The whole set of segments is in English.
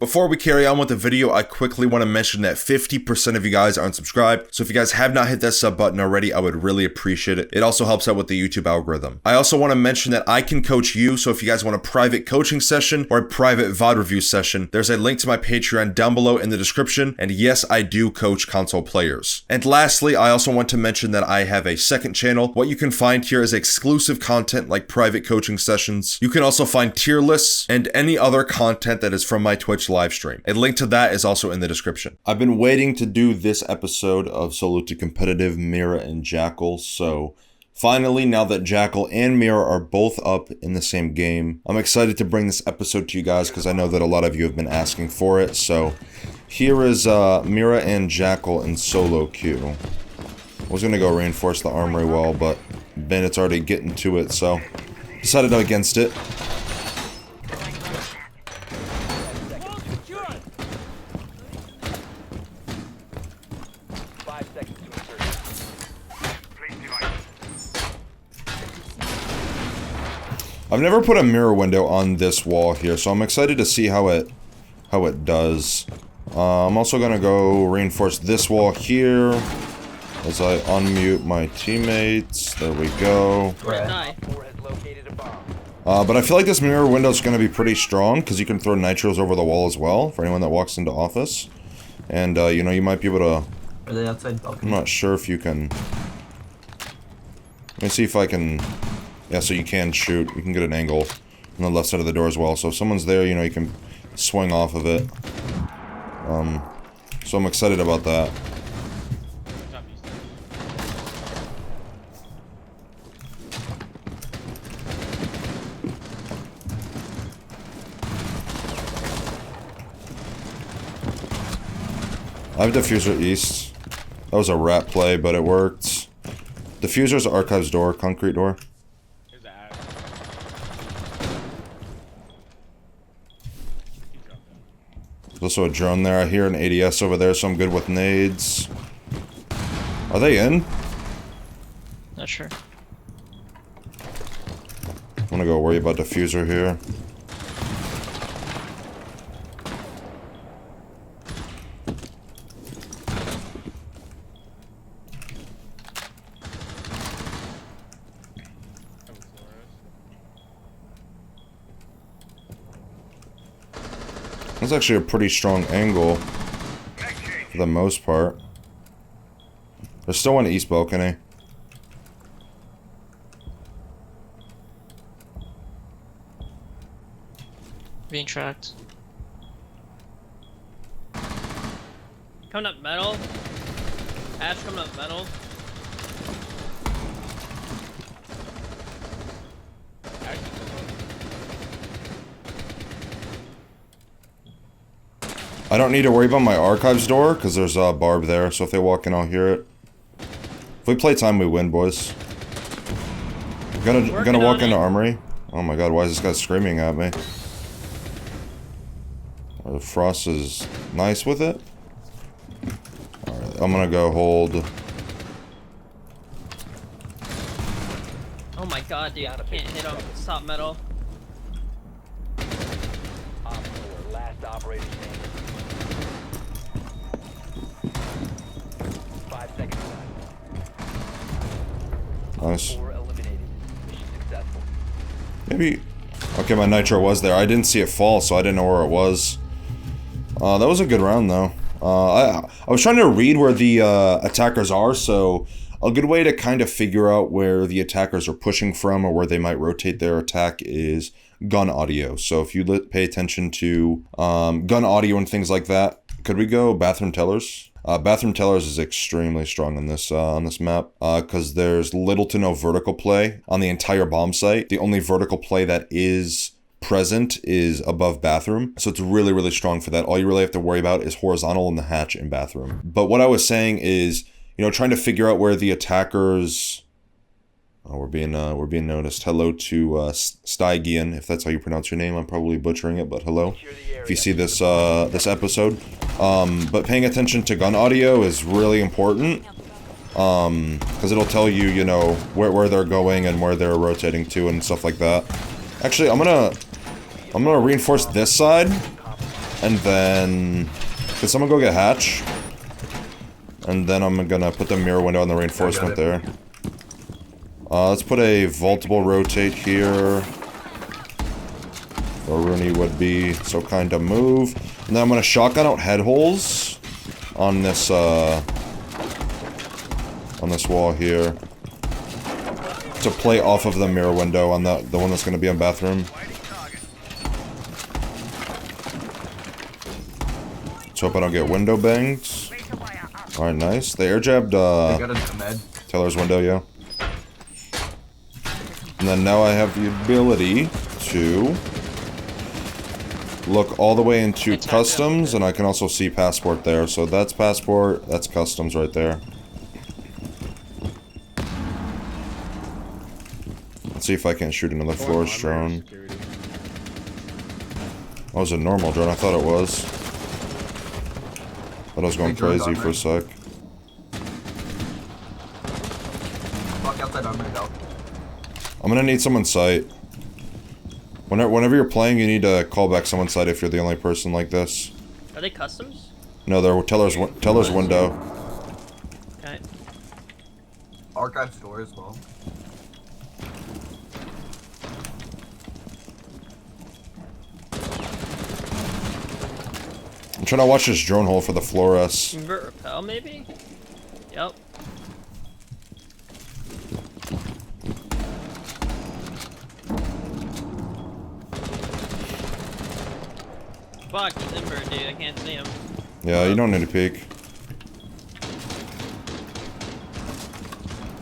Before we carry on with the video, I quickly want to mention that 50% of you guys are unsubscribed, so if you guys have not hit that sub button already, I would really appreciate it. It also helps out with the YouTube algorithm. I also want to mention that I can coach you, so if you guys want a private coaching session or a private VOD review session, there's a link to my Patreon down below in the description, and yes, I do coach console players. And lastly, I also want to mention that I have a second channel. What you can find here is exclusive content like private coaching sessions. You can also find tier lists and any other content that is from my Twitch live stream. A link to that is also in the description. I've been waiting to do this episode of Solo to Competitive Mira and Jackal, so finally, now that Jackal and Mira are both up in the same game, I'm excited to bring this episode to you guys because I know that a lot of you have been asking for it. So here is Mira and Jackal in solo queue. I was gonna go reinforce the armory wall, but Bandit's already getting to it, so decided against it. I've never put a mirror window on this wall here, so I'm excited to see how it does. I'm also gonna go reinforce this wall here as I unmute my teammates. There we go. But I feel like this mirror window is gonna be pretty strong because you can throw nitros over the wall as well for anyone that walks into office, and you know, you might be able to. Are they outside balcony? I'm not sure if you can. Let me see if I can. Yeah, so you can shoot. You can get an angle on the left side of the door as well. So if someone's there, you know, you can swing off of it. So I'm excited about that. I have Diffuser East. That was a rat play, but it worked. Diffuser's Archives door, concrete door. There's also a drone there. I hear an ADS over there, so I'm good with nades. Are they in? Not sure. I'm gonna go worry about diffuser here. That's actually a pretty strong angle for the most part. There's still one east balcony. Being tracked. Coming up metal. Ash coming up metal. I don't need to worry about my archives door because there's a barb there, so if they walk in, I'll hear it. If we play time, we win, boys. Gonna walk into armory. Oh my god, why is this guy screaming at me? The Frost is nice with it. Alright, I'm gonna go hold. Oh my god, dude, I can't hit him. Stop metal. Last operator standing. 5 seconds left. Nice. 4 eliminated. Mission successful. Maybe. Okay, my nitro was there. I didn't see it fall, so I didn't know where it was. That was a good round, though. I was trying to read where the attackers are, so a good way to kind of figure out where the attackers are pushing from or where they might rotate their attack is gun audio. So if you pay attention to gun audio and things like that, could we go bathroom tellers? Bathroom tellers is extremely strong on this map because there's little to no vertical play on the entire bomb site. The only vertical play that is present is above bathroom, so it's really, really strong for that. All you really have to worry about is horizontal in the hatch in bathroom. But what I was saying is, you know, trying to figure out where the attackers. Oh, we're being noticed. Hello to Stygian, if that's how you pronounce your name. I'm probably butchering it, but hello. If you see this this episode, but paying attention to gun audio is really important, because it'll tell you, you know, where they're going and where they're rotating to and stuff like that. Actually, I'm gonna reinforce this side And then... Can someone go get hatch? And then I'm gonna put the mirror window on the reinforcement there. Let's put a vaultable rotate here. Where Rooney would be so kind to move. And then I'm gonna shotgun out head holes on this wall here. To play off of the mirror window on the one that's gonna be on bathroom. Let's hope I don't get window banged. Alright, nice. They air jabbed Taylor's window, yeah. And then now I have the ability to look all the way into customs, and I can also see passport there. So that's passport, that's customs right there. Let's see if I can shoot another floor's drone. Oh, it was a normal drone, I thought it was. Thought I was going crazy for a sec. I'm gonna need someone's sight. Whenever you're playing, you need to call back someone's sight if you're the only person like this. Are they customs? No, they're Teller's window. Okay. Archive store as well. I'm trying to watch this drone hole for the Flores. Invert repel, maybe? Yep. Fuck, he's invert, dude. I can't see him. Yeah, you don't need to peek.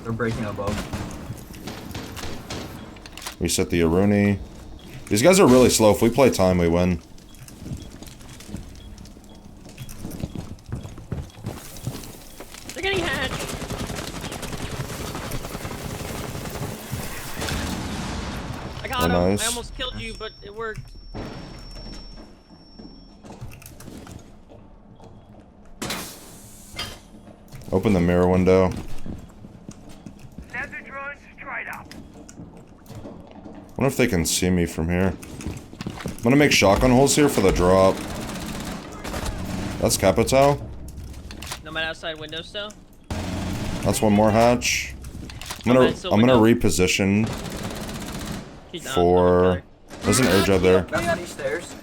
They're breaking above. Reset the Aruni. These guys are really slow. If we play time, we win. They're getting hatched. I got him. Nice. I almost killed you, but it worked. Open the mirror window. Wonder if they can see me from here. I'm gonna make shotgun holes here for the drop. That's Capital. No matter outside window still. That's one more hatch. I'm gonna reposition for. There's an air job there. Stairs.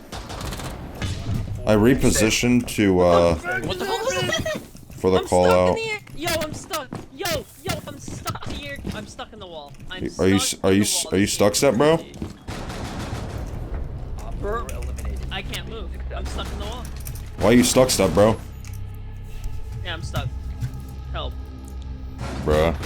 I repositioned to What the hell was that? for the call out. Yo, I'm stuck. Yo, I'm stuck here. I'm stuck in the wall. Are you stuck, step bro? Bro, I can't move. I'm stuck in the wall. Why are you stuck, step bro? Yeah, I'm stuck. Help. Bruh.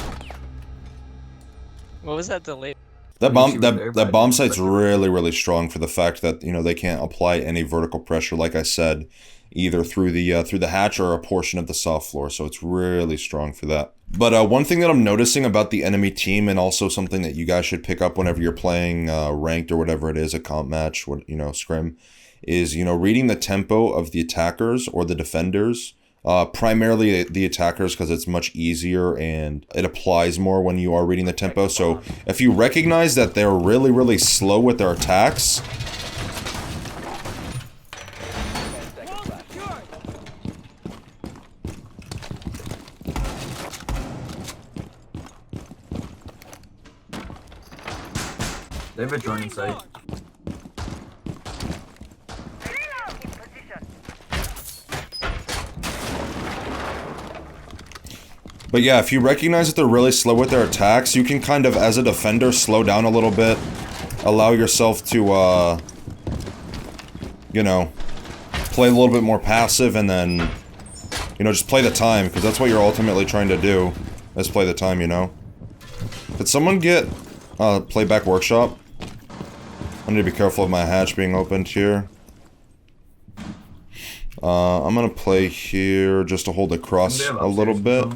What was that delay? That bomb site's really strong for the fact that, you know, they can't apply any vertical pressure, like I said, either through the hatch or a portion of the soft floor. So it's really strong for that. But one thing that I'm noticing about the enemy team, and also something that you guys should pick up whenever you're playing ranked or whatever it is, a comp match, scrim, is, you know, reading the tempo of the attackers or the defenders. Primarily the attackers, because it's much easier and it applies more when you are reading the tempo. So if you recognize that they're really slow with their attacks, They have a drone in sight. but yeah, if you recognize that they're really slow with their attacks, you can kind of, as a defender, slow down a little bit. Allow yourself to, you know, play a little bit more passive, and then, you know, just play the time, because that's what you're ultimately trying to do, is play the time, you know? Did someone get, playback workshop? I need to be careful of my hatch being opened here. I'm gonna play here just to hold it cross a little bit.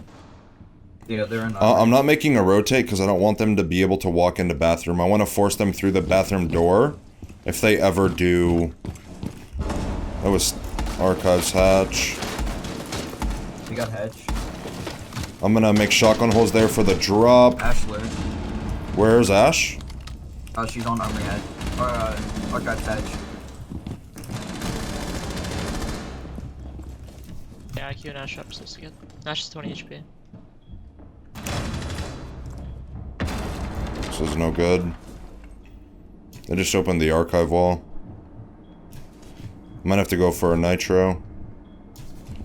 Yeah, they're in. I'm not making a rotate because I don't want them to be able to walk into bathroom. I want to force them through the bathroom door. If they ever do... That was Archives hatch. We got hatch. I'm gonna make shotgun holes there for the drop. Ash lives. Where's Ash? Oh, she's on armory hatch. Or, Archives hatch. Yeah, Q and Ash up supposed to get. Ash is 20 HP. This is no good. They just opened the archive wall. Might have to go for a nitro.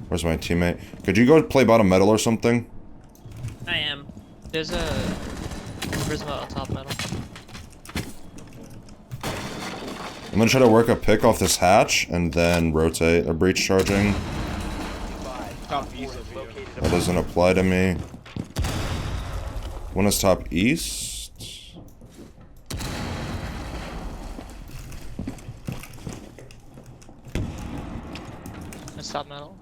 Where's my teammate? Could you go play bottom metal or something? I am. There's a Prisma on top metal. I'm gonna try to work a pick off this hatch and then rotate. A breach charging. Top east of you. That doesn't apply to me. One is top east. Let's top metal.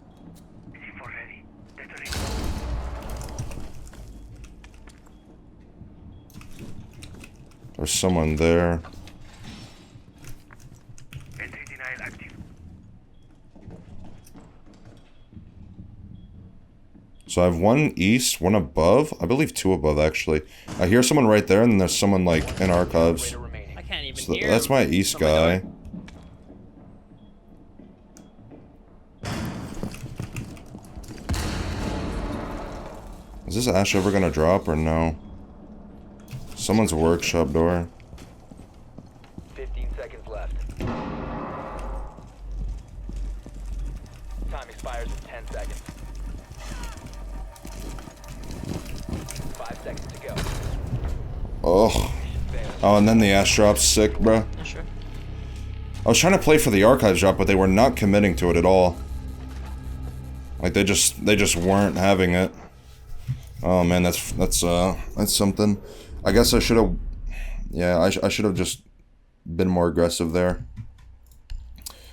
There's someone there. So I have one east, one above. I believe two above, actually. I hear someone right there, and then there's someone, like, in archives. I can't even So hear that's him. my east guy. Is this Ash ever gonna drop, or no? Someone's workshop door. 15 seconds left. Time expires in 10 seconds. 5 seconds to go. Oh. Oh, and then the Ash drop's sick, bruh. Yeah, sure. I was trying to play for the archives drop, but they were not committing to it at all. Like, they just weren't having it. Oh man, that's something. I guess I should have, yeah, I should have just been more aggressive there.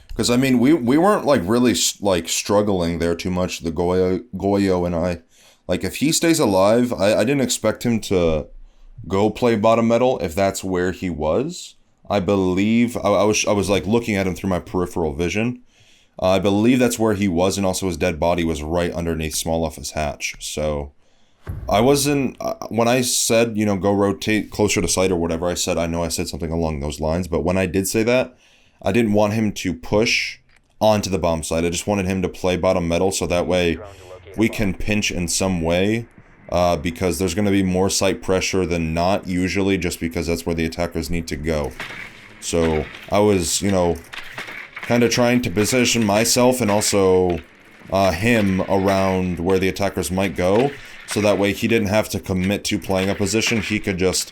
Because I mean, we weren't like really like struggling there too much. The Goyo and I, like if he stays alive, I didn't expect him to go play bottom metal if that's where he was. I believe I was like looking at him through my peripheral vision. I believe that's where he was, and also his dead body was right underneath small office hatch. So. I wasn't, when I said, you know, go rotate closer to site or whatever, I know I said something along those lines, but when I did say that, I didn't want him to push onto the bomb site. I just wanted him to play bottom metal so that way we can pinch in some way, because there's going to be more site pressure than not, usually, just because that's where the attackers need to go. So, I was, you know, kind of trying to position myself and also him around where the attackers might go. So that way he didn't have to commit to playing a position. He could just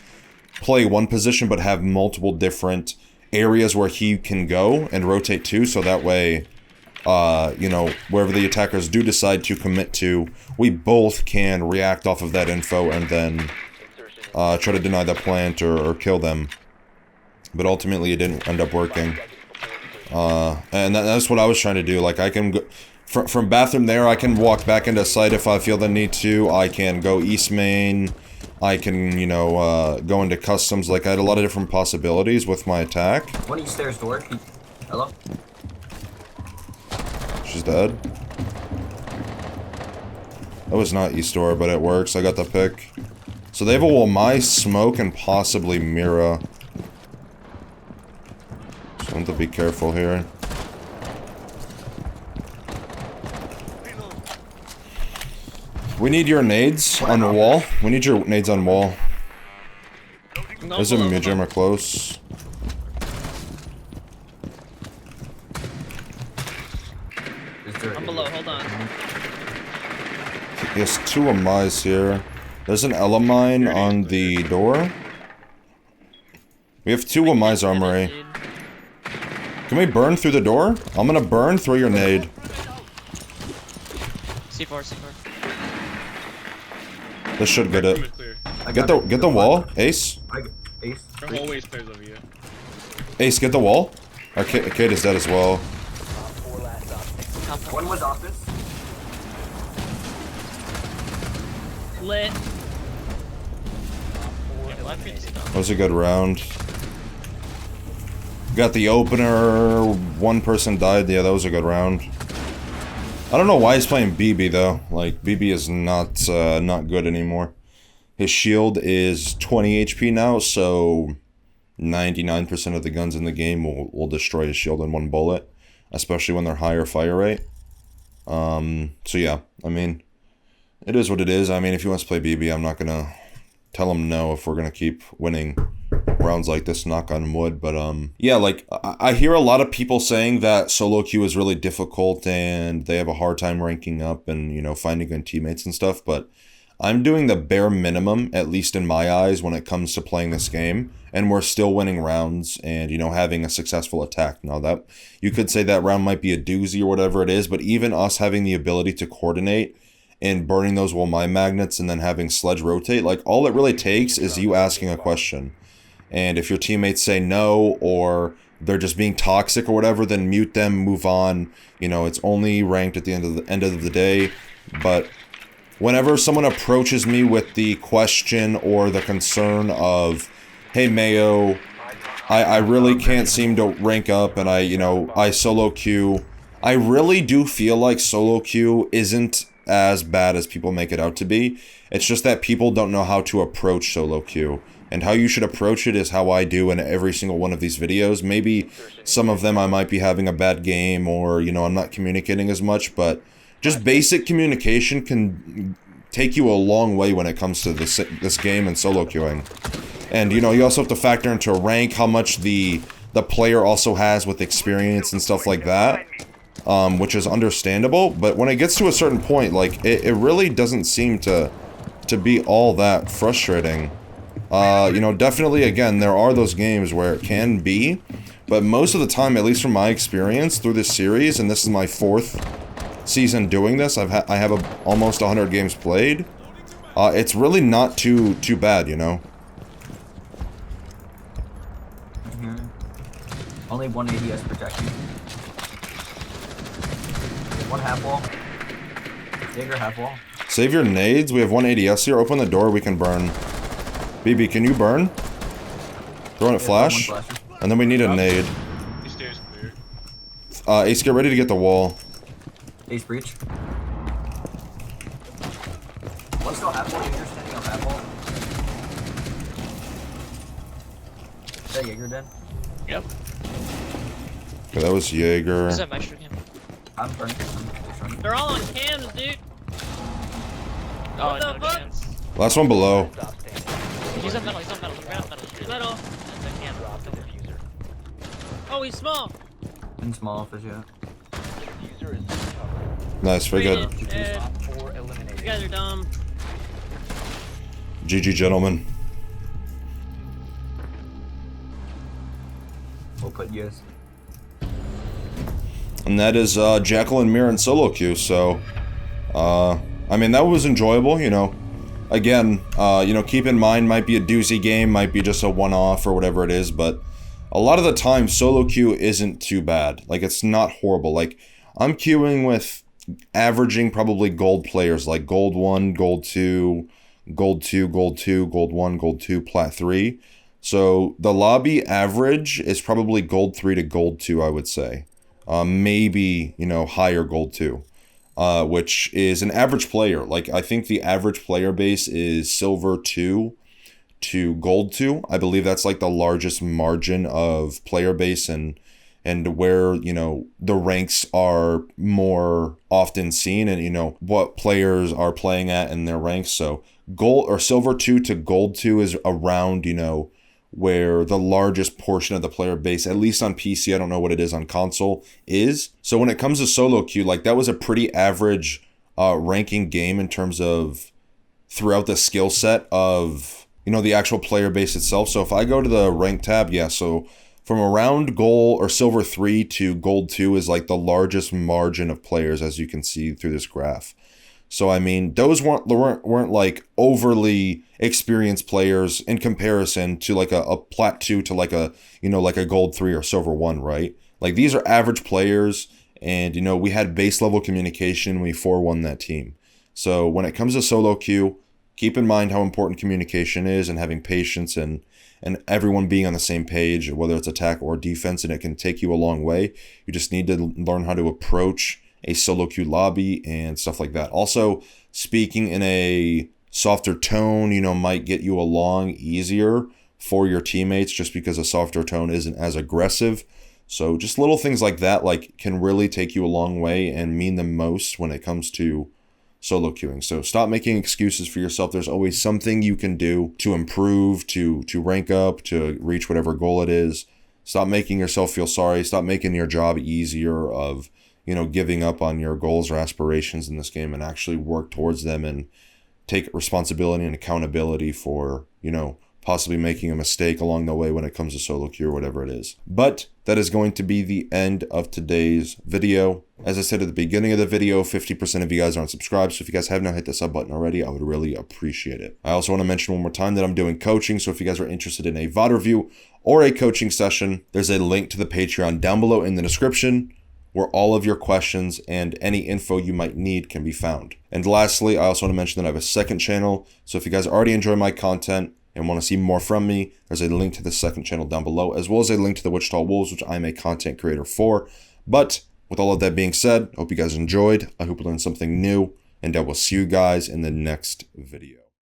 play one position but have multiple different areas where he can go and rotate to. So that way, you know, wherever the attackers do decide to commit to, we both can react off of that info and then try to deny the plant or kill them. But ultimately it didn't end up working. And that's what I was trying to do. Like I can go... From bathroom there, I can walk back into site if I feel the need to. I can go east main. I can, you know, go into customs. Like, I had a lot of different possibilities with my attack. One east stairs door. Hello? She's dead. That was not east door, but it works. I got the pick. So they have a my smoke and possibly Mira. So I have to be careful here. We need your nades on the wall. We need your nades on wall. There's a medium or close. I'm below, hold on. There's two Amais here. There's an Elamine on the door. We have two Amais armory. Can we burn through the door? I'm gonna burn through your nade. C4. This should get it. Clear. Get the wall, Ace. Ace. From always clears over here. Ace, get the wall. Our kid is dead as well. One was office. Lit. That was a good round. Got the opener. One person died. Yeah, that was a good round. I don't know why he's playing BB though. Like BB is not not good anymore. His shield is 20 HP now, so 99% of the guns in the game will destroy his shield in one bullet, especially when they're higher fire rate. So yeah, I mean, it is what it is. I mean, if he wants to play BB, I'm not gonna tell him no if we're gonna keep winning rounds like this, knock on wood. But yeah, like I hear a lot of people saying that solo queue is really difficult and they have a hard time ranking up and, you know, finding good teammates and stuff, but I'm doing the bare minimum, at least in my eyes, when it comes to playing this game, and we're still winning rounds and, you know, having a successful attack. Now that you could say that round might be a doozy or whatever it is, but even us having the ability to coordinate and burning those wall mine magnets and then having sledge rotate, like all it really takes is you asking a question. And if your teammates say no, or they're just being toxic or whatever, then mute them, move on. You know, it's only ranked at the end of the day. But whenever someone approaches me with the question or the concern of, hey Mayo, I really can't seem to rank up and I solo queue, I really do feel like solo queue isn't as bad as people make it out to be. It's just that people don't know how to approach solo queue. And how you should approach it is how I do in every single one of these videos. Maybe some of them I might be having a bad game or, you know, I'm not communicating as much, but just basic communication can take you a long way when it comes to this game and solo queuing. And, you know, you also have to factor into rank, how much the player also has with experience and stuff like that, which is understandable. But when it gets to a certain point, like, it really doesn't seem to be all that frustrating. You know, definitely, again, there are those games where it can be, but most of the time, at least from my experience through this series, and this is my 4th season doing this, I have almost 100 games played. It's really not too bad, you know. Only one ADS protection. One half wall. Bigger half wall. Save your nades. We have one ADS here. Open the door. We can burn. BB, can you burn? Throwing it flash. And then we need a nade. These stairs clear. Ace, get ready to get the wall. Ace breach. One still half wall. Jaeger standing on half wall. Is that Jaeger dead? Yep. Okay, that was Jaeger. Is that Maestro cam? I'm burning. They're all on cams, dude. Oh, What the no fuck? chance. Last one below. Stop standing. He's on metal, he's on metal, he's on metal. Metal. That's a cam. Drop the diffuser. Oh, he's small. In small fish yet. Diffuser is recovered. Nice, very good. Dead. Top 4 eliminated. You guys are dumb. GG, gentlemen. We'll put yes. And that is Jackal and Mira in solo queue, so I mean, that was enjoyable, you know. Again, you know, keep in mind, might be a doozy game, might be just a one-off or whatever it is, but a lot of the time, solo queue isn't too bad. Like, it's not horrible. Like, I'm queuing with averaging probably gold players, like gold 1, gold 2, gold 2, gold 2, gold 1, gold 2, plat 3. So, the lobby average is probably gold 3 to gold 2, I would say. Maybe, you know, higher gold 2. Which is an average player. Like, I think the average player base is silver 2 to gold 2. I believe that's like the largest margin of player base and where, you know, the ranks are more often seen and, you know, what players are playing at in their ranks. So gold or silver 2 to gold 2 is around, you know, where the largest portion of the player base, at least on PC, I don't know what it is on console, is. So when it comes to solo queue, like, that was a pretty average ranking game in terms of throughout the skill set of, you know, the actual player base itself. So if I go to the rank tab, yeah, so from around gold or silver 3 to gold 2 is like the largest margin of players, as you can see through this graph. So, I mean, those weren't like overly experienced players in comparison to like a plat 2 to like a, you know, like a gold 3 or silver 1, right? Like, these are average players, and, you know, we had base level communication, we 4-1 that team. So when it comes to solo queue, keep in mind how important communication is and having patience and everyone being on the same page, whether it's attack or defense, and it can take you a long way. You just need to learn how to approach a solo queue lobby and stuff like that. Also, speaking in a softer tone, you know, might get you along easier for your teammates, just because a softer tone isn't as aggressive. So just little things like that like can really take you a long way and mean the most when it comes to solo queuing. So stop making excuses for yourself. There's always something you can do to improve, to rank up, to reach whatever goal it is. Stop making yourself feel sorry. Stop making your job easier of, you know, giving up on your goals or aspirations in this game, and actually work towards them and take responsibility and accountability for, you know, possibly making a mistake along the way when it comes to solo queue or whatever it is. But that is going to be the end of today's video. As I said at the beginning of the video, 50% of you guys aren't subscribed, so if you guys have not hit the sub button already, I would really appreciate it. I also want to mention one more time that I'm doing coaching, so if you guys are interested in a VOD review or a coaching session, there's a link to the Patreon down below in the description, where all of your questions and any info you might need can be found. And lastly, I also want to mention that I have a second channel, so if you guys already enjoy my content and want to see more from me, there's a link to the second channel down below, as well as a link to the Wichita Wolves, which I'm a content creator for. But with all of that being said, I hope you guys enjoyed. I hope you learned something new, and I will see you guys in the next video.